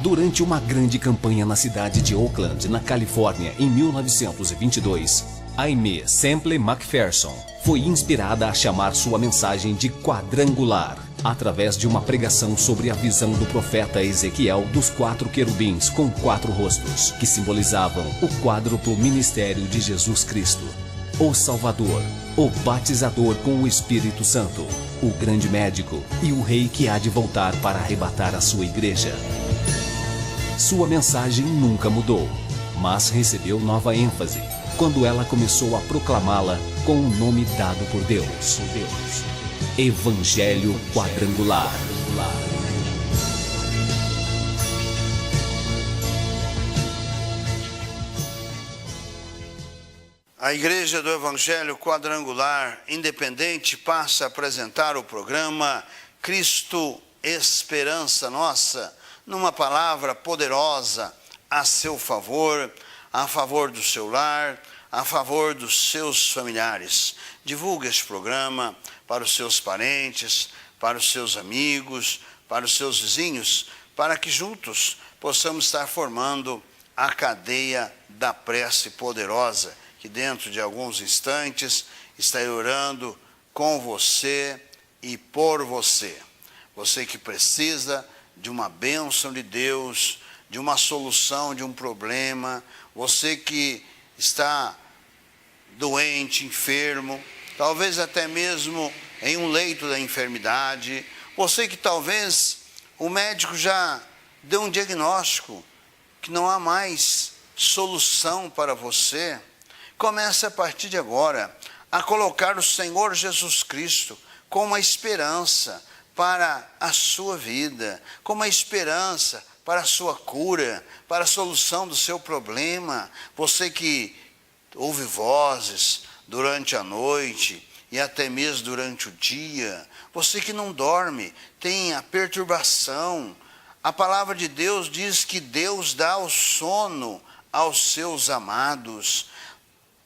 Durante uma grande campanha na cidade de Oakland, na Califórnia, em 1922, Aimee Semple McPherson foi inspirada a chamar sua mensagem de quadrangular, através de uma pregação sobre a visão do profeta Ezequiel dos 4 querubins com 4 rostos, que simbolizavam o quádruplo ministério de Jesus Cristo, o Salvador, o batizador com o Espírito Santo, o grande médico e o rei que há de voltar para arrebatar a sua igreja. Sua mensagem nunca mudou, mas recebeu nova ênfase quando ela começou a proclamá-la com o nome dado por Deus. Evangelho Quadrangular. A Igreja do Evangelho Quadrangular Independente passa a apresentar o programa Cristo Esperança Nossa, numa palavra poderosa a seu favor, a favor do seu lar, a favor dos seus familiares. Divulgue este programa para os seus parentes, para os seus amigos, para os seus vizinhos, para que juntos possamos estar formando a cadeia da prece poderosa, que dentro de alguns instantes estarei orando com você e por você. Você que precisa de uma bênção de Deus, de uma solução de um problema, você que está doente, enfermo, talvez até mesmo em um leito da enfermidade, você que talvez o médico já deu um diagnóstico que não há mais solução para você, comece a partir de agora a colocar o Senhor Jesus Cristo como uma esperança para a sua vida, como uma esperança para a sua cura, para a solução do seu problema. Você que ouve vozes durante a noite e até mesmo durante o dia, você que não dorme, tem a perturbação. A palavra de Deus diz que Deus dá o sono aos seus amados.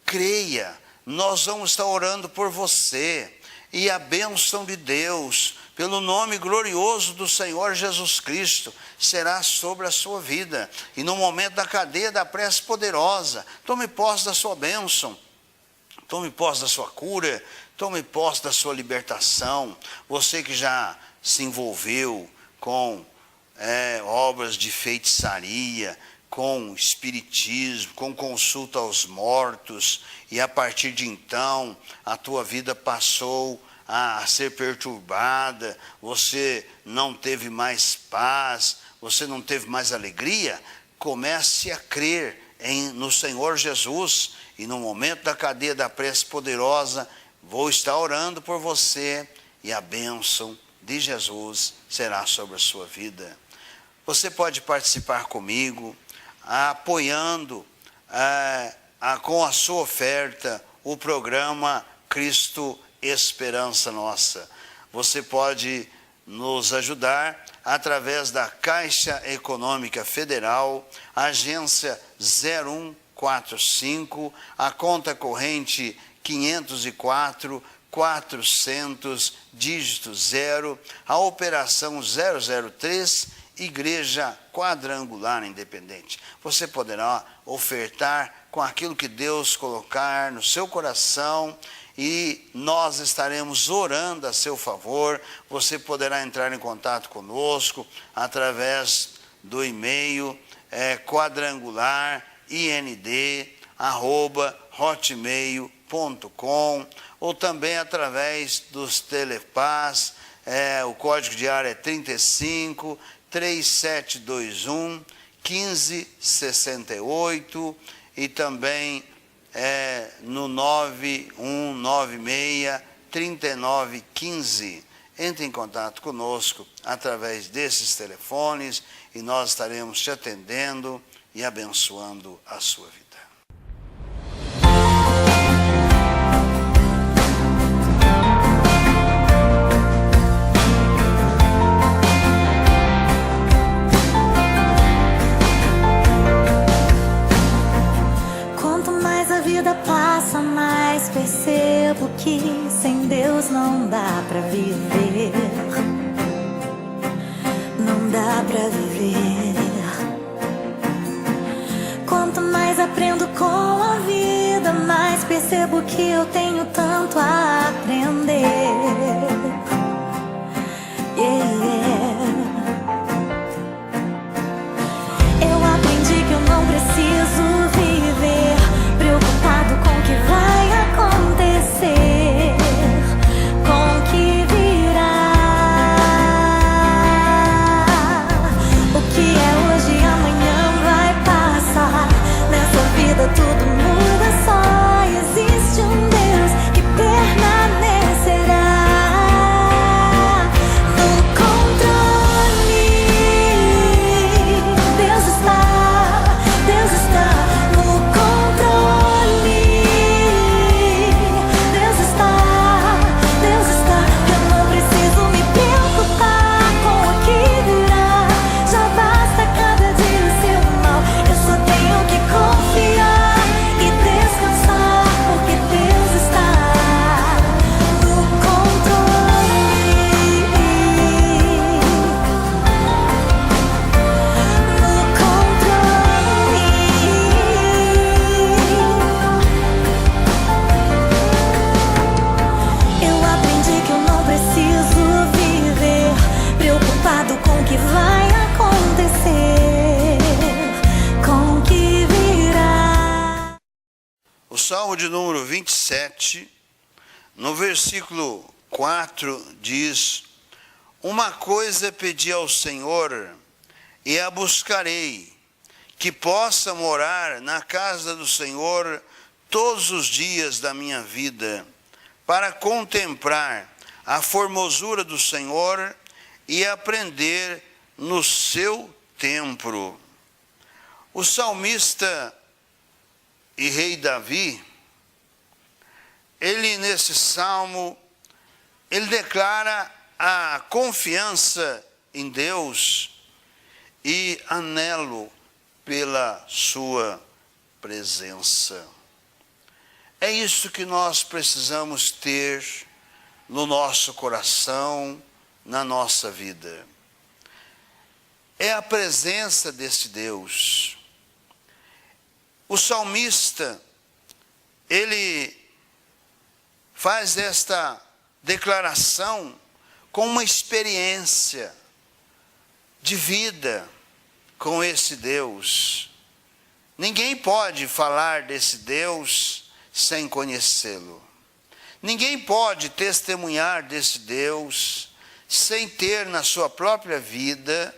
Creia, nós vamos estar orando por você e a bênção de Deus, pelo nome glorioso do Senhor Jesus Cristo, será sobre a sua vida. E no momento da cadeia da prece poderosa, tome posse da sua bênção, tome posse da sua cura, tome posse da sua libertação. Você que já se envolveu com obras de feitiçaria, com espiritismo, com consulta aos mortos, e a partir de então a tua vida passou a ser perturbada, você não teve mais paz, você não teve mais alegria, comece a crer no Senhor Jesus, e no momento da cadeia da prece poderosa, vou estar orando por você, e a bênção de Jesus será sobre a sua vida. Você pode participar comigo, apoiando com a sua oferta o programa Cristo Esperança Nossa. Você pode nos ajudar através da Caixa Econômica Federal, agência 0145, a conta corrente 504 400, dígito 0, a operação 003, Igreja Quadrangular Independente. Você poderá ofertar com aquilo que Deus colocar no seu coração e nós estaremos orando a seu favor. Você poderá entrar em contato conosco através do e-mail quadrangularind@hotmail.com ou também através dos Telepaz. O código de área é 35 3721 1568 e também no 9196 3915. Entre em contato conosco através desses telefones e nós estaremos te atendendo e abençoando a sua vida. Passa, mas percebo que sem Deus não dá pra viver. Não dá pra viver. Quanto mais aprendo com a vida, mais percebo que eu tenho tanto a aprender. Eu aprendi que eu não preciso viver preocupado com o que vai acontecer, com o que virá. O que é hoje, amanhã vai passar. Nessa vida tudo muda, só existe um Deus que permanecerá no controle. Deus está no controle. Deus está. Eu não preciso me preocupar com o que virá. Já basta cada dia ser mal. Eu só tenho que confiar e descansar, porque Deus está no controle. No controle. Eu aprendi que eu não preciso viver preocupado com o que vai acontecer, com o que virá. O Salmo de número 27, no versículo 4, diz: uma coisa pedi ao Senhor, e a buscarei, que possa morar na casa do Senhor todos os dias da minha vida, para contemplar a formosura do Senhor e aprender no seu templo. O salmista e rei Davi, ele nesse salmo, ele declara a confiança em Deus e anelo pela sua presença. É isso que nós precisamos ter no nosso coração, na nossa vida. É a presença desse Deus. O salmista, ele faz esta declaração com uma experiência de vida com esse Deus. Ninguém pode falar desse Deus sem conhecê-lo. Ninguém pode testemunhar desse Deus sem ter na sua própria vida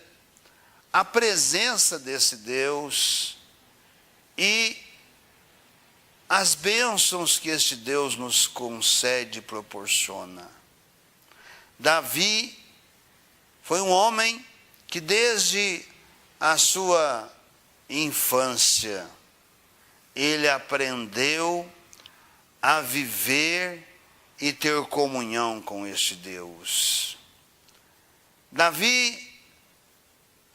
a presença desse Deus e as bênçãos que este Deus nos concede e proporciona. Davi foi um homem que desde a sua infância ele aprendeu a viver e ter comunhão com este Deus. Davi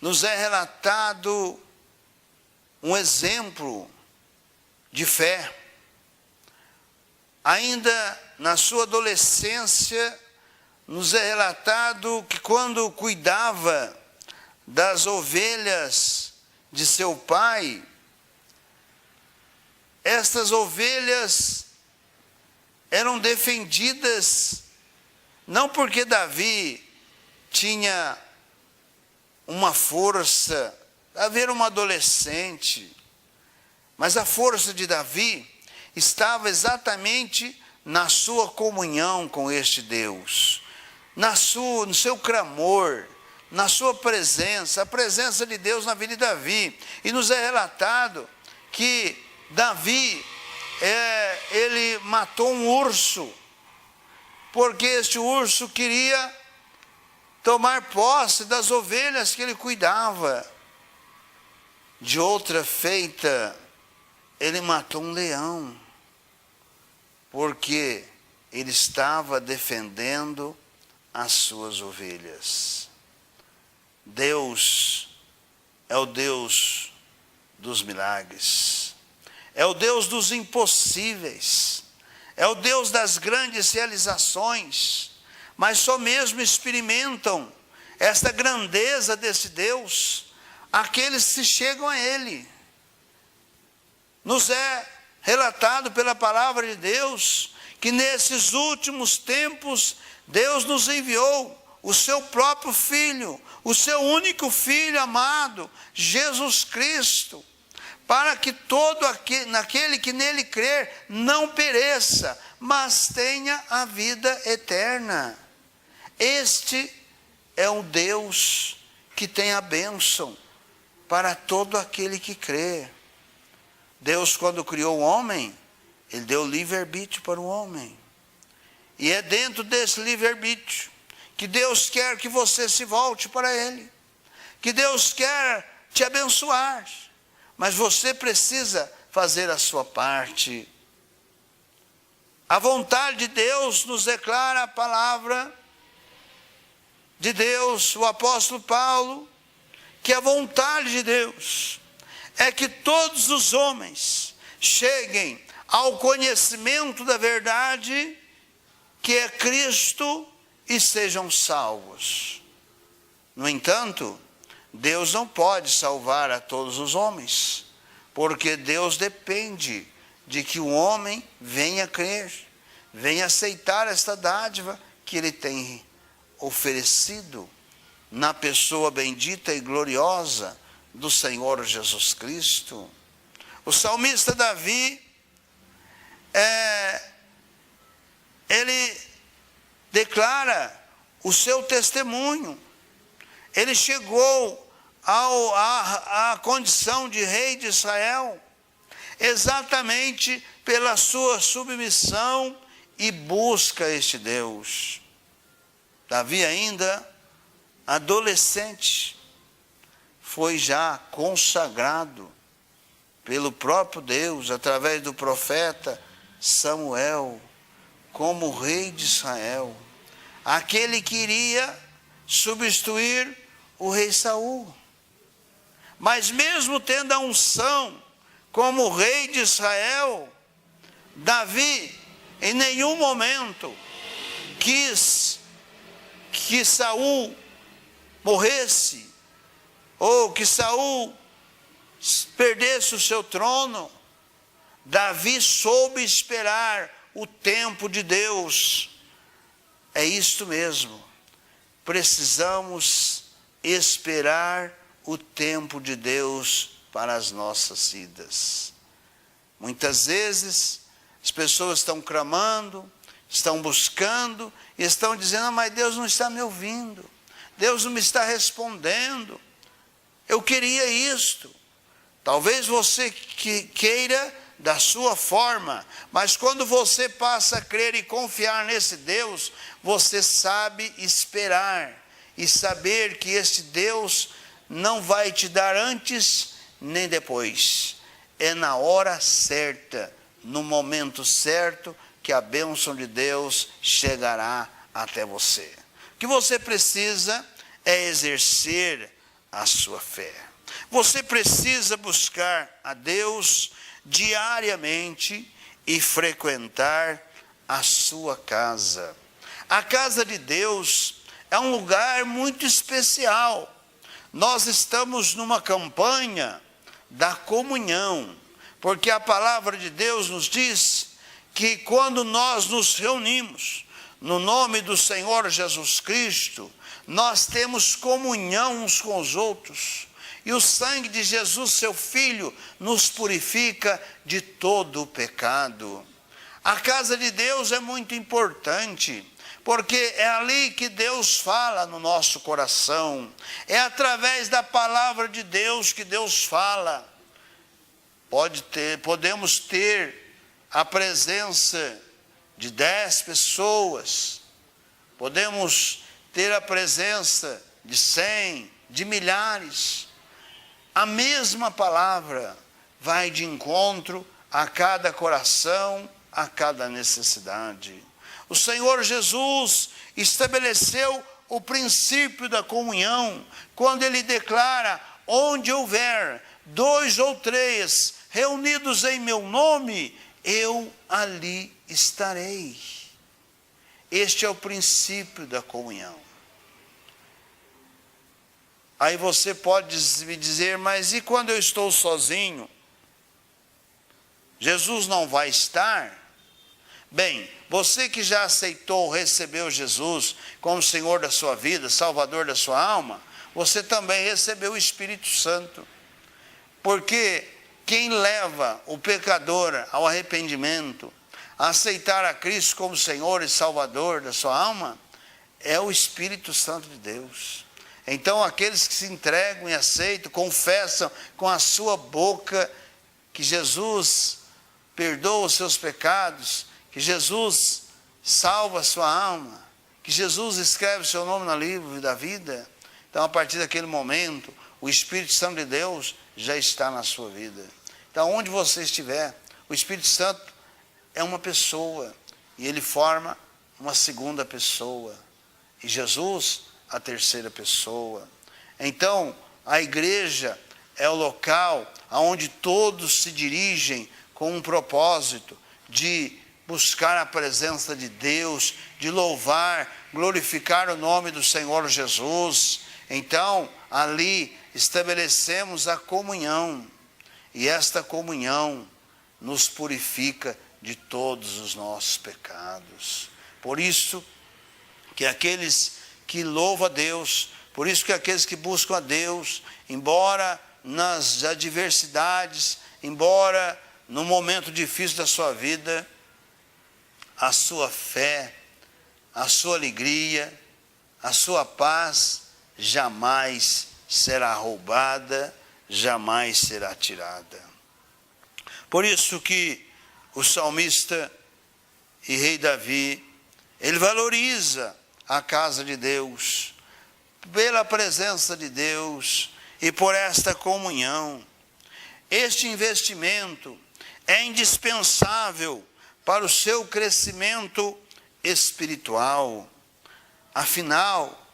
nos é relatado um exemplo de fé. Ainda na sua adolescência, nos é relatado que quando cuidava das ovelhas de seu pai, estas ovelhas eram defendidas não porque Davi tinha uma força, Davi era um adolescente, mas a força de Davi estava exatamente na sua comunhão com este Deus, no seu clamor, na sua presença, a presença de Deus na vida de Davi. E nos é relatado que Davi, ele matou um urso, porque este urso queria tomar posse das ovelhas que ele cuidava. De outra feita, ele matou um leão, porque ele estava defendendo as suas ovelhas. Deus é o Deus dos milagres, é o Deus dos impossíveis, é o Deus das grandes realizações, mas só mesmo experimentam esta grandeza desse Deus aqueles que chegam a Ele. nos é relatado pela palavra de Deus que nesses últimos tempos Deus nos enviou o seu próprio Filho, o seu único Filho amado, Jesus Cristo, para que todo aquele que nele crer não pereça, mas tenha a vida eterna. Este é o Deus que tem a bênção para todo aquele que crê. Deus, quando criou o homem, Ele deu livre-arbítrio para o homem. E é dentro desse livre-arbítrio que Deus quer que você se volte para Ele, que Deus quer te abençoar, mas você precisa fazer a sua parte. A vontade de Deus nos declara a palavra de Deus, o apóstolo Paulo, que a vontade de Deus é que todos os homens cheguem ao conhecimento da verdade, que é Cristo, e sejam salvos. No entanto, Deus não pode salvar a todos os homens, porque Deus depende de que o homem venha crer, venha aceitar esta dádiva que Ele tem oferecido na pessoa bendita e gloriosa do Senhor Jesus Cristo. O salmista Davi, ele declara o seu testemunho. Ele chegou à condição de rei de Israel exatamente pela sua submissão e busca a este Deus. Davi, ainda adolescente, foi já consagrado pelo próprio Deus, através do profeta Samuel, como rei de Israel, aquele que iria substituir o rei Saul. Mas mesmo tendo a unção como rei de Israel, Davi em nenhum momento quis que Saul morresse, ou que Saul perdesse o seu trono. Davi soube esperar o tempo de Deus. É isto mesmo, precisamos esperar o tempo de Deus para as nossas vidas. Muitas vezes as pessoas estão clamando, estão buscando, e estão dizendo: mas Deus não está me ouvindo, Deus não me está respondendo, eu queria isto. Talvez você queira da sua forma, mas quando você passa a crer e confiar nesse Deus, você sabe esperar e saber que este Deus não vai te dar antes nem depois. É na hora certa, no momento certo, que a bênção de Deus chegará até você. O que você precisa é exercer a sua fé. Você precisa buscar a Deus diariamente e frequentar a sua casa. A casa de Deus é um lugar muito especial. Nós estamos numa campanha da comunhão, porque a palavra de Deus nos diz que quando nós nos reunimos no nome do Senhor Jesus Cristo, nós temos comunhão uns com os outros. E o sangue de Jesus, seu Filho, nos purifica de todo o pecado. A casa de Deus é muito importante, porque é ali que Deus fala no nosso coração. É através da palavra de Deus que Deus fala. Podemos ter a presença de 10 pessoas, podemos ter a presença de 100, de milhares. A mesma palavra vai de encontro a cada coração, a cada necessidade. O Senhor Jesus estabeleceu o princípio da comunhão, quando Ele declara: onde houver 2 ou 3 reunidos em meu nome, eu ali estarei. Este é o princípio da comunhão. Aí você pode me dizer: mas e quando eu estou sozinho? Jesus não vai estar? Bem, você que já aceitou, recebeu Jesus como Senhor da sua vida, Salvador da sua alma, você também recebeu o Espírito Santo. Porque quem leva o pecador ao arrependimento, a aceitar a Cristo como Senhor e Salvador da sua alma, é o Espírito Santo de Deus. Então, aqueles que se entregam e aceitam, confessam com a sua boca que Jesus perdoa os seus pecados, que Jesus salva a sua alma, que Jesus escreve o seu nome no livro da vida. Então, a partir daquele momento, o Espírito Santo de Deus já está na sua vida. Então, onde você estiver, o Espírito Santo é uma pessoa, e ele forma uma segunda pessoa, e Jesus a terceira pessoa. Então, a igreja é o local aonde todos se dirigem com um propósito de buscar a presença de Deus, de louvar, glorificar o nome do Senhor Jesus. Então, ali estabelecemos a comunhão, e esta comunhão nos purifica de todos os nossos pecados. Por isso que aqueles que louvam a Deus, por isso que aqueles que buscam a Deus, embora nas adversidades, embora no momento difícil da sua vida, a sua fé, a sua alegria, a sua paz jamais será roubada, jamais será tirada. Por isso que o salmista e rei Davi, ele valoriza a casa de Deus, pela presença de Deus e por esta comunhão. Este investimento é indispensável para o seu crescimento espiritual. Afinal,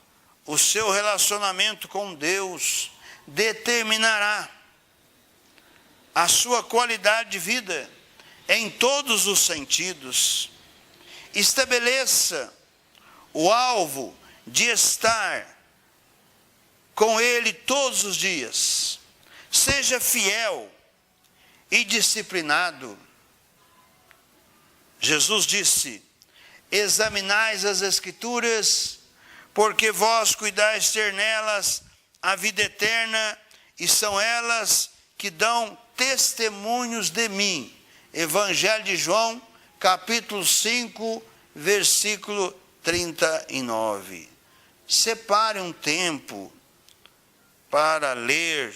o seu relacionamento com Deus determinará a sua qualidade de vida em todos os sentidos. Estabeleça o alvo de estar com Ele todos os dias. Seja fiel e disciplinado. Jesus disse: examinais as Escrituras, porque vós cuidais ter nelas a vida eterna, e são elas que dão testemunhos de mim. Evangelho de João, capítulo 5, versículo 39. Separe um tempo para ler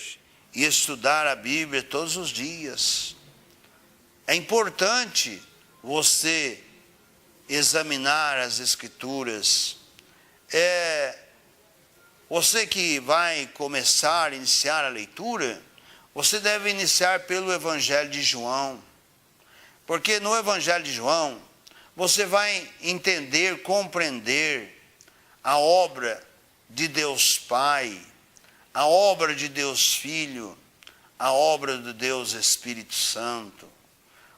e estudar a Bíblia todos os dias. É importante você examinar as Escrituras. Você que vai começar, iniciar a leitura, você deve iniciar pelo Evangelho de João. Porque no Evangelho de João, você vai entender, compreender a obra de Deus Pai, a obra de Deus Filho, a obra de Deus Espírito Santo.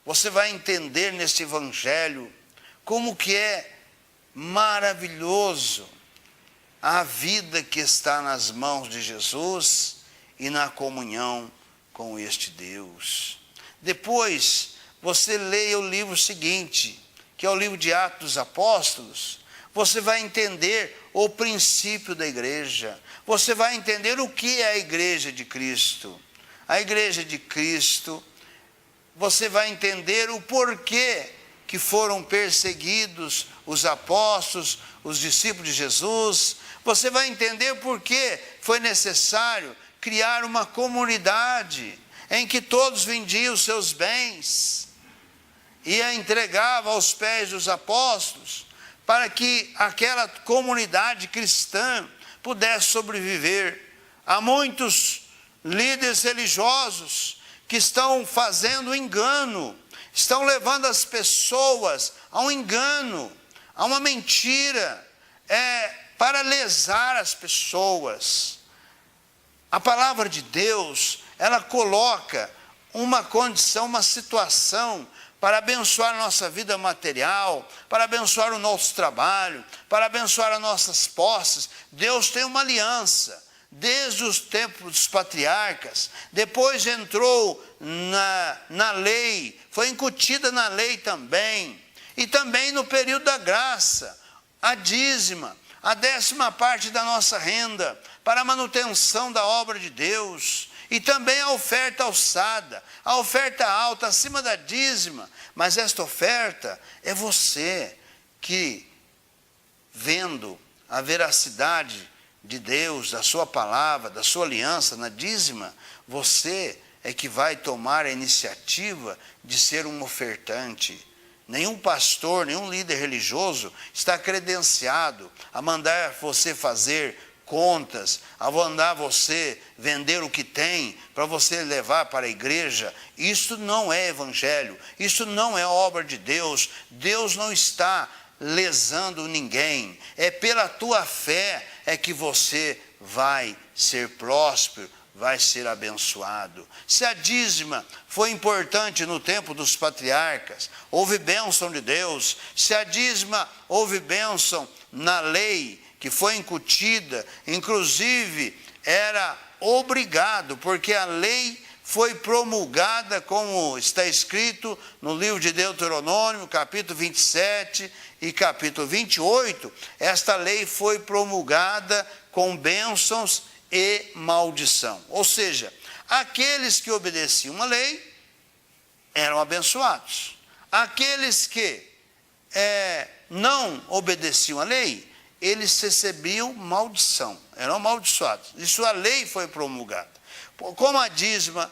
Você vai entender nesse Evangelho como que é maravilhoso a vida que está nas mãos de Jesus e na comunhão com este Deus. Depois, você leia o livro seguinte, que é o livro de Atos dos Apóstolos. Você vai entender o princípio da igreja. Você vai entender o que é a igreja de Cristo. A igreja de Cristo, você vai entender o porquê que foram perseguidos os apóstolos, os discípulos de Jesus. Você vai entender por que foi necessário criar uma comunidade em que todos vendiam os seus bens e a entregavam aos pés dos apóstolos, para que aquela comunidade cristã pudesse sobreviver. Há muitos líderes religiosos que estão fazendo engano, estão levando as pessoas a um engano, a uma mentira, para lesar as pessoas. A palavra de Deus, ela coloca uma condição, uma situação para abençoar a nossa vida material, para abençoar o nosso trabalho, para abençoar as nossas posses. Deus tem uma aliança desde os tempos dos patriarcas, depois entrou na lei, foi incutida na lei também. E também no período da graça, a dízima, a 10ª parte da nossa renda, para a manutenção da obra de Deus. E também a oferta alçada, a oferta alta, acima da dízima. Mas esta oferta é você que, vendo a veracidade de Deus, da sua palavra, da sua aliança na dízima, você é que vai tomar a iniciativa de ser um ofertante. Nenhum pastor, nenhum líder religioso está credenciado a mandar você fazer contas, a mandar você vender o que tem para você levar para a igreja. Isso não é evangelho, isso não é obra de Deus. Deus não está lesando ninguém. É pela tua fé é que você vai ser próspero, vai ser abençoado. Se a dízima foi importante no tempo dos patriarcas, houve bênção de Deus. Se a dízima houve bênção na lei que foi incutida, inclusive era obrigado, porque a lei foi promulgada, como está escrito no livro de Deuteronômio, capítulo 27 e capítulo 28, esta lei foi promulgada com bênçãos e maldição. Ou seja, aqueles que obedeciam a lei eram abençoados. Aqueles que não obedeciam a lei, eles recebiam maldição, eram amaldiçoados. Isso a lei foi promulgada. Como a dízima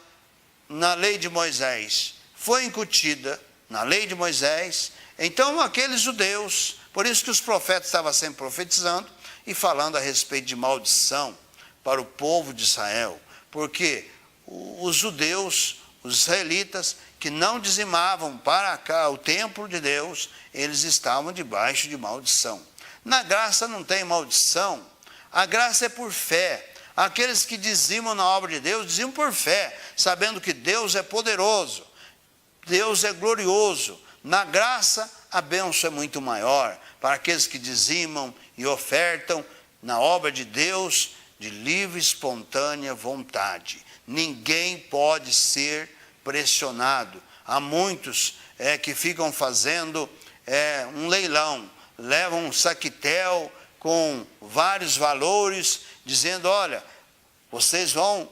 na lei de Moisés foi incutida na lei de Moisés, então aqueles judeus, por isso que os profetas estavam sempre profetizando e falando a respeito de maldição para o povo de Israel, porque os judeus, os israelitas, que não dizimavam para cá o templo de Deus, eles estavam debaixo de maldição. Na graça não tem maldição, a graça é por fé. Aqueles que dizimam na obra de Deus, dizimam por fé, sabendo que Deus é poderoso, Deus é glorioso. Na graça, a bênção é muito maior para aqueles que dizimam e ofertam na obra de Deus de livre e espontânea vontade. Ninguém pode ser pressionado. Há muitos que ficam fazendo um leilão, levam um saquitel com vários valores, dizendo, olha, vocês vão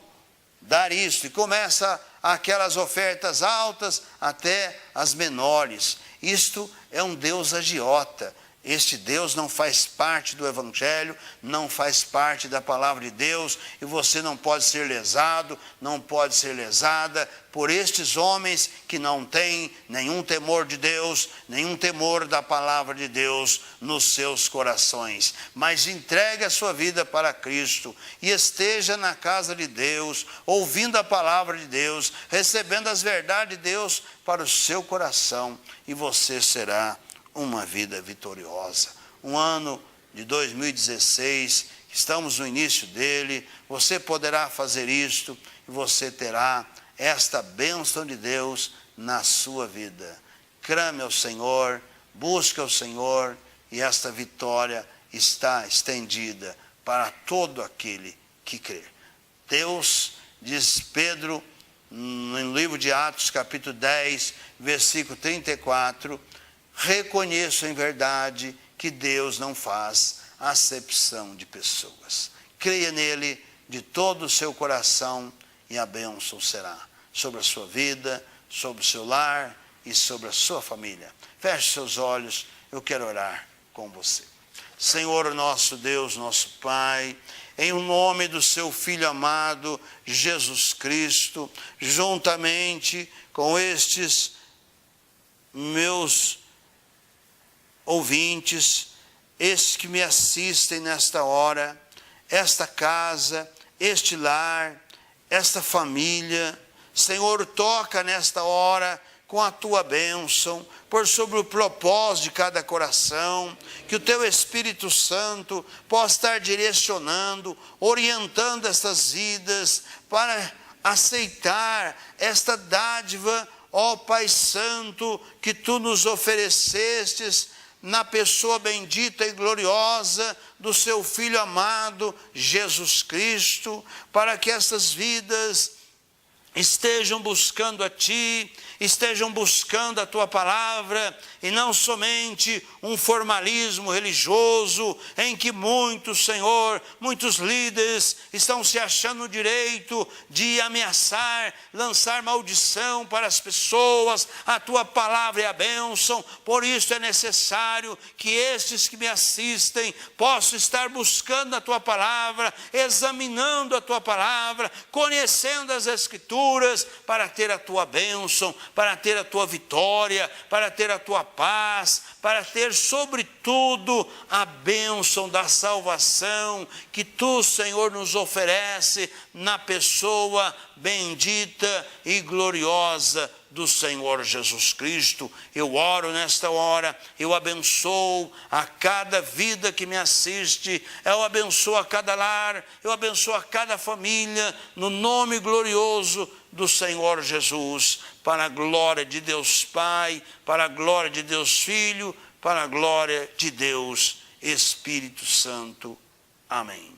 dar isso, e começa aquelas ofertas altas até as menores. Isto é um Deus agiota. Este Deus não faz parte do Evangelho, não faz parte da palavra de Deus, e você não pode ser lesado, não pode ser lesada por estes homens que não têm nenhum temor de Deus, nenhum temor da palavra de Deus nos seus corações. Mas entregue a sua vida para Cristo e esteja na casa de Deus, ouvindo a palavra de Deus, recebendo as verdades de Deus para o seu coração, e você será uma vida vitoriosa. Um ano de 2016, estamos no início dele, você poderá fazer isto e você terá esta bênção de Deus na sua vida. Clame ao Senhor, busque ao Senhor, e esta vitória está estendida para todo aquele que crê. Deus, diz Pedro, no livro de Atos, capítulo 10, versículo 34, reconheço em verdade que Deus não faz acepção de pessoas. Creia nele de todo o seu coração e a bênção será sobre a sua vida, sobre o seu lar e sobre a sua família. Feche seus olhos, eu quero orar com você. Senhor nosso Deus, nosso Pai, em nome do seu Filho amado, Jesus Cristo, juntamente com estes meus ouvintes, estes que me assistem nesta hora, esta casa, este lar, esta família, Senhor, toca nesta hora com a tua bênção, por sobre o propósito de cada coração, que o teu Espírito Santo possa estar direcionando, orientando estas vidas para aceitar esta dádiva, ó Pai Santo, que tu nos oferecestes na pessoa bendita e gloriosa do seu Filho amado, Jesus Cristo, para que estas vidas estejam buscando a Ti, estejam buscando a Tua palavra, e não somente um formalismo religioso, em que muitos, Senhor, muitos líderes estão se achando no direito de ameaçar, lançar maldição para as pessoas. A Tua palavra é a bênção, por isso é necessário que estes que me assistem possam estar buscando a Tua palavra, examinando a Tua palavra, conhecendo as Escrituras, para ter a Tua bênção, para ter a Tua vitória, para ter a Tua paz, para ter sobretudo a bênção da salvação que Tu, Senhor, nos oferece na pessoa bendita e gloriosa do Senhor Jesus Cristo. Eu oro nesta hora, eu abençoo a cada vida que me assiste, eu abençoo a cada lar, eu abençoo a cada família, no nome glorioso do Senhor Jesus, para a glória de Deus Pai, para a glória de Deus Filho, para a glória de Deus Espírito Santo. Amém.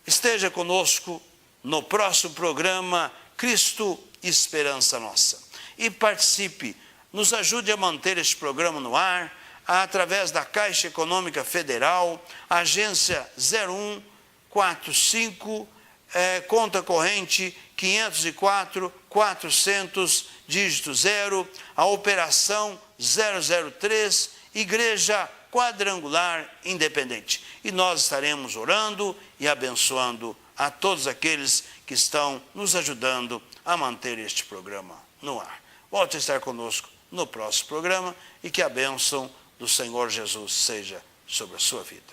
Esteja conosco no próximo programa Cristo Esperança Nossa. E participe, nos ajude a manter este programa no ar, através da Caixa Econômica Federal, agência 0145, conta corrente 504-400, dígito 0, a operação 003, Igreja Quadrangular Independente. E nós estaremos orando e abençoando a todos aqueles que estão nos ajudando a manter este programa no ar. Volte a estar conosco no próximo programa e que a bênção do Senhor Jesus seja sobre a sua vida.